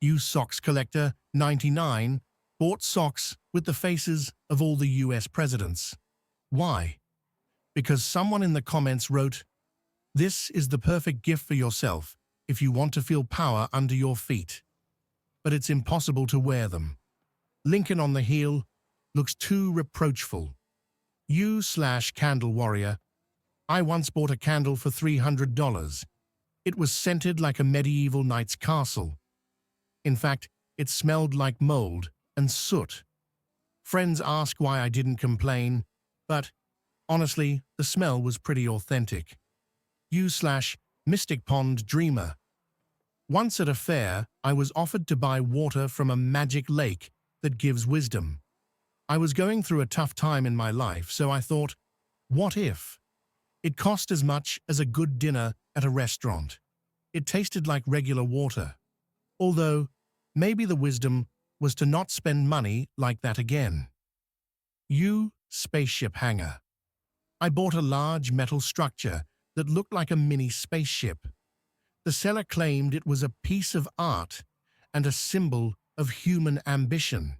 You socks collector, 99, bought socks with the faces of all the US presidents. Why? Because someone in the comments wrote, "This is the perfect gift for yourself if you want to feel power under your feet." But it's impossible to wear them. Lincoln on the heel looks too reproachful. You/candle warrior. I once bought a candle for $300. It was scented like a medieval knight's castle. In fact, it smelled like mold and soot. Friends ask why I didn't complain, but honestly, the smell was pretty authentic. You/Mystic Pond dreamer. Once at a fair, I was offered to buy water from a magic lake that gives wisdom. I was going through a tough time in my life, so I thought, what if? It cost as much as a good dinner at a restaurant. It tasted like regular water. Although, maybe the wisdom was to not spend money like that again. You spaceship hanger. I bought a large metal structure that looked like a mini spaceship. The seller claimed it was a piece of art and a symbol of human ambition.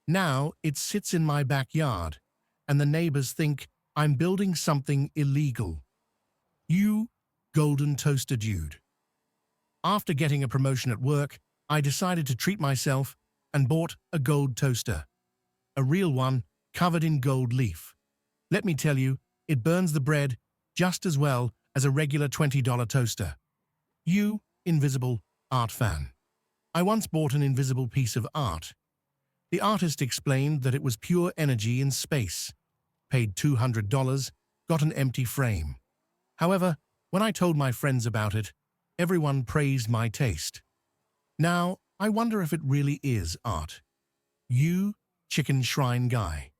Now it sits in my backyard, and the neighbors think I'm building something illegal. You golden toaster dude. After getting a promotion at work, I decided to treat myself and bought a gold toaster. A real one covered in gold leaf. Let me tell you, it burns the bread just as well as a regular $20 toaster. You invisible art fan. I once bought an invisible piece of art. The artist explained that it was pure energy in space. Paid $200, got an empty frame. However, when I told my friends about it, everyone praised my taste. Now, I wonder if it really is art. You chicken shrine guy.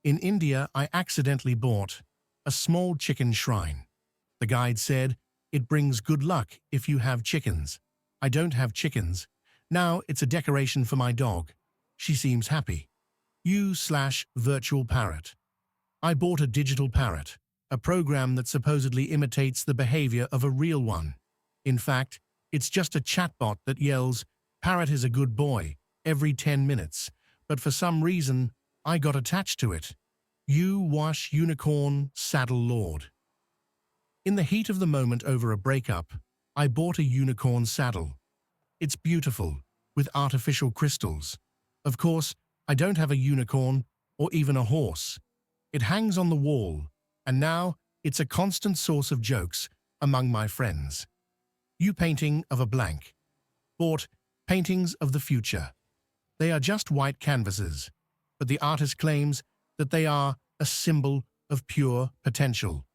In India, I accidentally bought a small chicken shrine. The guide said, "It brings good luck if you have chickens." I don't have chickens. Now it's a decoration for my dog. She seems happy. You/virtual parrot. I bought a digital parrot, a program that supposedly imitates the behavior of a real one. In fact, it's just a chatbot that yells, "Parrot is a good boy," every 10 minutes, but for some reason, I got attached to it. You wash unicorn saddle lord. In the heat of the moment over a breakup, I bought a unicorn saddle. It's beautiful, with artificial crystals. Of course, I don't have a unicorn or even a horse. It hangs on the wall, and now it's a constant source of jokes among my friends. You painting of a blank. Bought paintings of the future. They are just white canvases, but the artist claims that they are a symbol of pure potential.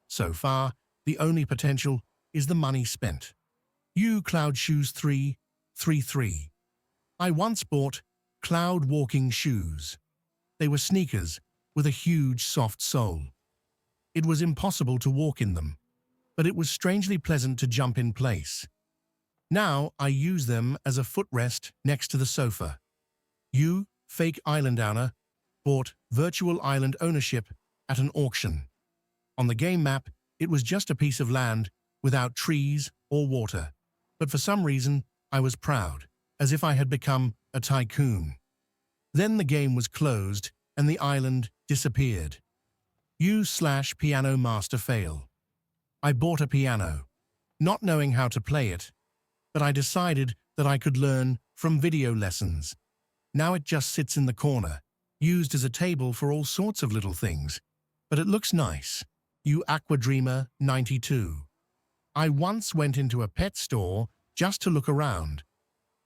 So far, the only potential is the money spent. You Cloud Shoes 333. I once bought cloud walking shoes. They were sneakers with a huge soft sole. It was impossible to walk in them, but it was strangely pleasant to jump in place. Now I use them as a footrest next to the sofa. You fake island owner bought virtual island ownership at an auction. On the game map, it was just a piece of land without trees or water, but for some reason I was proud, as if I had become a tycoon. Then the game was closed and the island disappeared. You/piano master fail. I bought a piano, not knowing how to play it, but I decided that I could learn from video lessons. Now it just sits in the corner, used as a table for all sorts of little things, but it looks nice. You Aquadreamer 92. I once went into a pet store just to look around,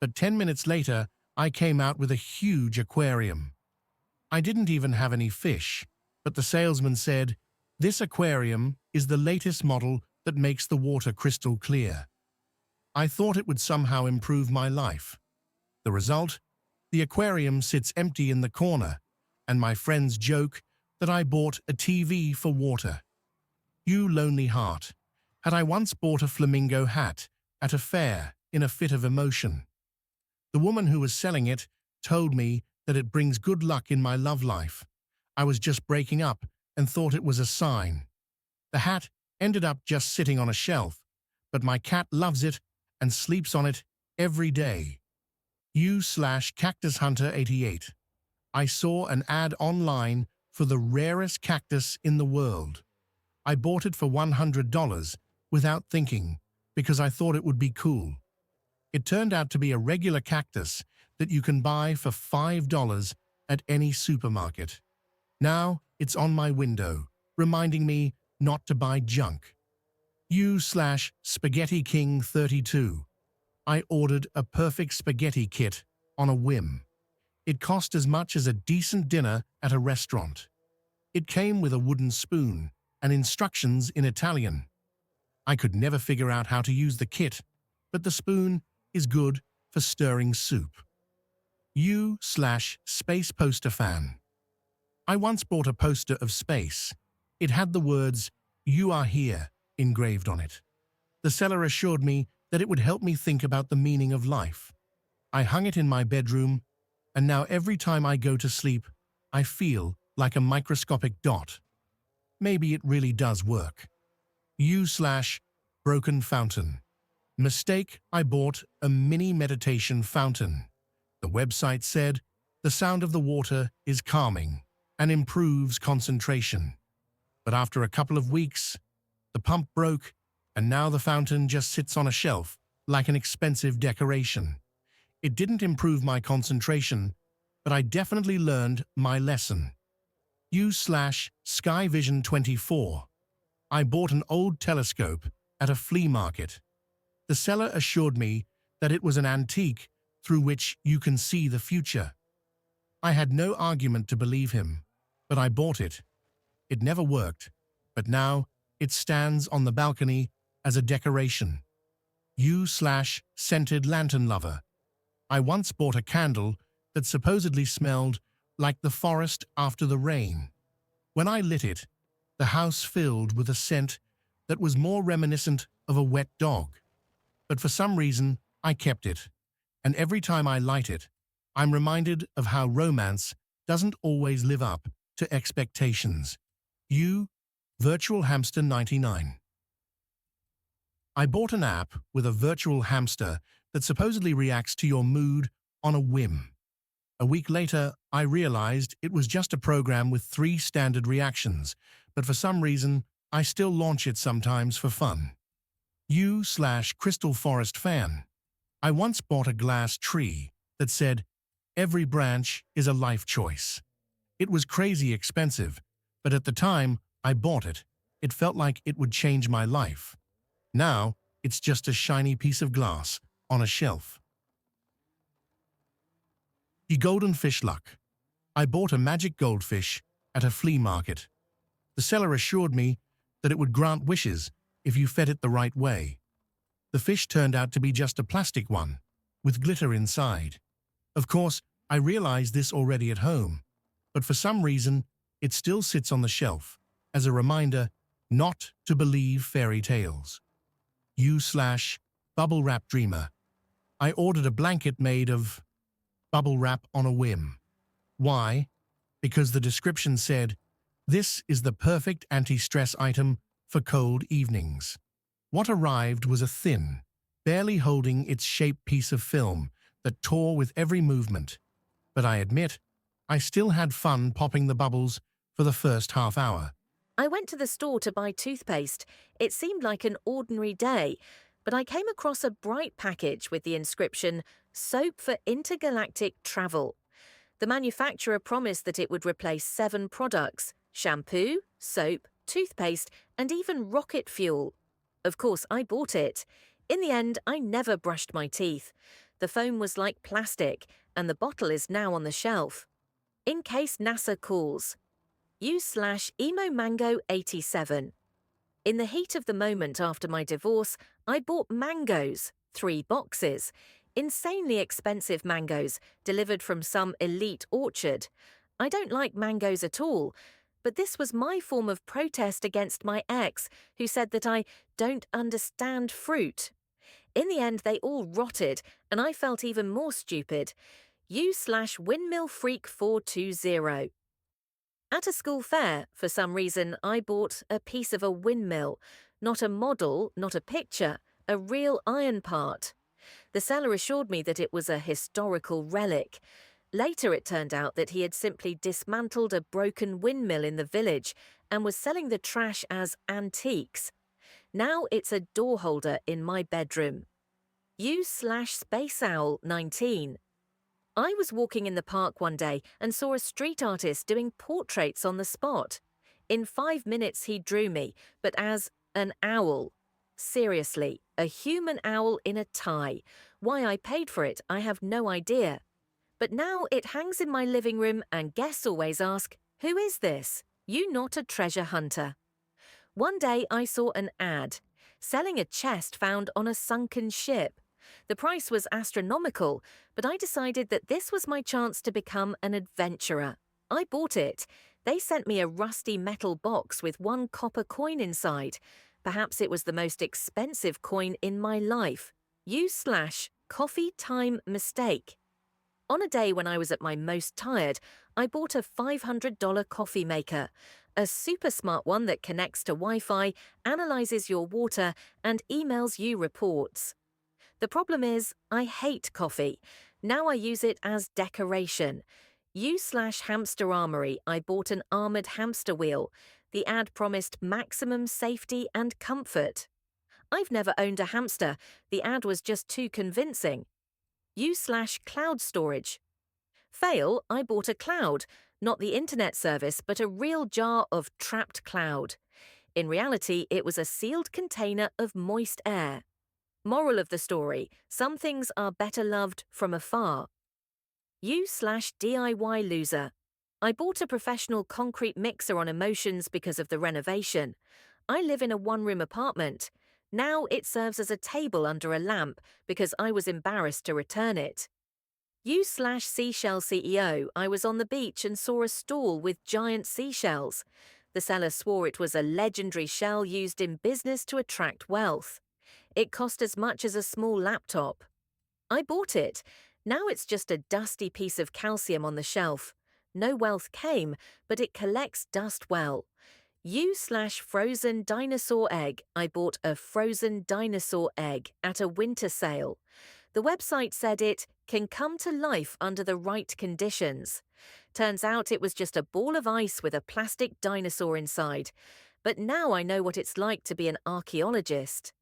but 10 minutes later I came out with a huge aquarium. I didn't even have any fish, but the salesman said, "This aquarium is the latest model that makes the water crystal clear." I thought it would somehow improve my life. The result? The aquarium sits empty in the corner, and my friends joke that I bought a TV for water. You lonely heart. Had I once bought a flamingo hat at a fair in a fit of emotion. The woman who was selling it told me that it brings good luck in my love life. I was just breaking up and thought it was a sign. The hat ended up just sitting on a shelf, but my cat loves it and sleeps on it every day. U/Cactus Hunter 88. I saw an ad online for the rarest cactus in the world. I bought it for $100 without thinking because I thought it would be cool. It turned out to be a regular cactus that you can buy for $5 at any supermarket. Now it's on my window, reminding me not to buy junk. U/Spaghetti King 32. I ordered a perfect spaghetti kit on a whim. It cost as much as a decent dinner at a restaurant. It came with a wooden spoon and instructions in Italian. I could never figure out how to use the kit, but the spoon is good for stirring soup. U/Space Poster Fan. I once bought a poster of space. It had the words, "You are here," engraved on it. The seller assured me that it would help me think about the meaning of life. I hung it in my bedroom, and now every time I go to sleep, I feel like a microscopic dot. Maybe it really does work. U/Broken Fountain. Mistake, I bought a mini meditation fountain. The website said the sound of the water is calming and improves concentration. But after a couple of weeks, the pump broke, and now the fountain just sits on a shelf like an expensive decoration. It didn't improve my concentration, but I definitely learned my lesson. U/Sky Vision 24. I bought an old telescope at a flea market. The seller assured me that it was an antique through which you can see the future. I had no argument to believe him, but I bought it. It never worked, but now it stands on the balcony as a decoration. U/Scented Lantern Lover. I once bought a candle that supposedly smelled like the forest after the rain. When I lit it, the house filled with a scent that was more reminiscent of a wet dog. But for some reason, I kept it. And every time I light it, I'm reminded of how romance doesn't always live up to expectations. Virtual Hamster 99. I bought an app with a virtual hamster that supposedly reacts to your mood on a whim. A week later, I realized it was just a program with 3 standard reactions, but for some reason, I still launch it sometimes for fun. U/Crystal Forest Fan. I once bought a glass tree that said, "Every branch is a life choice." It was crazy expensive, but at the time I bought it, it felt like it would change my life. Now, it's just a shiny piece of glass on a shelf. The Golden Fish Luck. I bought a magic goldfish at a flea market. The seller assured me that it would grant wishes if you fed it the right way. The fish turned out to be just a plastic one, with glitter inside. Of course, I realized this already at home, but for some reason, it still sits on the shelf as a reminder not to believe fairy tales. U/Bubble Wrap Dreamer. I ordered a blanket made of bubble wrap on a whim. Why? Because the description said, "This is the perfect anti-stress item for cold evenings." What arrived was a thin, barely holding its shape piece of film that tore with every movement. But I admit, I still had fun popping the bubbles for the first half hour. I went to the store to buy toothpaste. It seemed like an ordinary day, but I came across a bright package with the inscription, "Soap for Intergalactic Travel." The manufacturer promised that it would replace 7 products: shampoo, soap, toothpaste, and even rocket fuel. Of course, I bought it. In the end, I never brushed my teeth. The foam was like plastic, and the bottle is now on the shelf. In case NASA calls. U/Emo Mango 87. In the heat of the moment after my divorce, I bought mangoes, 3 boxes. Insanely expensive mangoes, delivered from some elite orchard. I don't like mangoes at all, but this was my form of protest against my ex, who said that I don't understand fruit. In the end, they all rotted, and I felt even more stupid. U/Windmill Freak 420. At a school fair, for some reason, I bought a piece of a windmill. Not a model, not a picture, a real iron part. The seller assured me that it was a historical relic. Later, it turned out that he had simply dismantled a broken windmill in the village and was selling the trash as antiques. Now it's a door holder in my bedroom. U/Space Owl 19. I was walking in the park one day and saw a street artist doing portraits on the spot. In 5 minutes he drew me, but as an owl. Seriously, a human owl in a tie. Why I paid for it, I have no idea. But now it hangs in my living room and guests always ask, "Who is this? You not a treasure hunter?" One day I saw an ad selling a chest found on a sunken ship. The price was astronomical, but I decided that this was my chance to become an adventurer. I bought it. They sent me a rusty metal box with one copper coin inside. Perhaps it was the most expensive coin in my life. U/coffee time mistake. On a day when I was at my most tired, I bought a $500 coffee maker, a super smart one that connects to Wi-Fi, analyzes your water, and emails you reports. The problem is, I hate coffee. Now I use it as decoration. U/hamster armory, I bought an armored hamster wheel. The ad promised maximum safety and comfort. I've never owned a hamster. The ad was just too convincing. U/cloud storage. Fail, I bought a cloud, not the internet service, but a real jar of trapped cloud. In reality, it was a sealed container of moist air. Moral of the story, some things are better loved from afar. U/DIY loser. I bought a professional concrete mixer on emotions because of the renovation. I live in a one-room apartment. Now it serves as a table under a lamp because I was embarrassed to return it. U/seashell CEO, I was on the beach and saw a stall with giant seashells. The seller swore it was a legendary shell used in business to attract wealth. It cost as much as a small laptop. I bought it. Now it's just a dusty piece of calcium on the shelf. No wealth came, but it collects dust well. U/frozen dinosaur egg. I bought a frozen dinosaur egg at a winter sale. The website said it can come to life under the right conditions. Turns out it was just a ball of ice with a plastic dinosaur inside. But now I know what it's like to be an archaeologist.